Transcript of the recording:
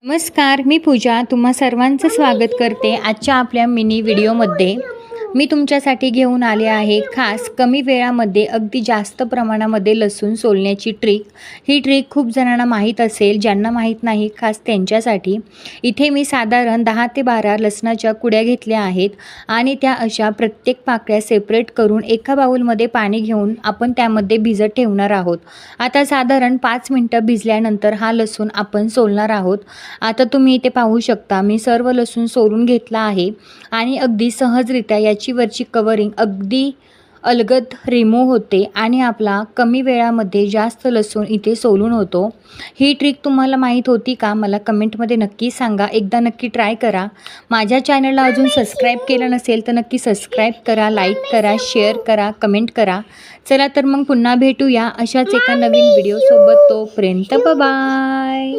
नमस्कार, मी पूजा तुम्हा सर्वांचं स्वागत करते आजच्या आपल्या मिनी व्हिडिओमध्ये। मी तुमच्यासाठी घेऊन आले आहे खास कमी वेळामध्ये अगदी जास्त प्रमाणामध्ये लसूण सोलण्याची ट्रिक। ही ट्रिक खूप जणांना माहीत असेल, ज्यांना माहीत नाही खास त्यांच्यासाठी। इथे मी साधारण 10 ते 12 लसणाच्या कुड्या घेतल्या आहेत आणि त्या अशा प्रत्येक पाकळ्या सेपरेट करून एका बाउलमध्ये पाणी घेऊन आपण त्यामध्ये भिजत ठेवणार आहोत। आता साधारण 5 मिनिटं भिजल्यानंतर हा लसूण आपण सोलणार आहोत। आता तुम्ही इथे पाहू शकता, मी सर्व लसूण सोलून घेतला आहे आणि अगदी सहजरित्या याची वरची कवरिंग अगदी अलगद रिमूव्ह होते आणि आपला कमी वेळामध्ये जास्त लसूण इथे सोलून होतो। ही ट्रिक तुम्हाला माहीत होती का? मला कमेंटमध्ये नक्की सांगा। एकदा नक्की ट्राय करा। माझ्या चॅनलला अजून सबस्क्राईब केलं नसेल तर नक्की सबस्क्राईब करा, लाईक करा, शेअर करा, कमेंट करा। चला तर मग पुन्हा भेटूया अशाच एका नवीन व्हिडिओसोबत। तोपर्यंत बाय बाय।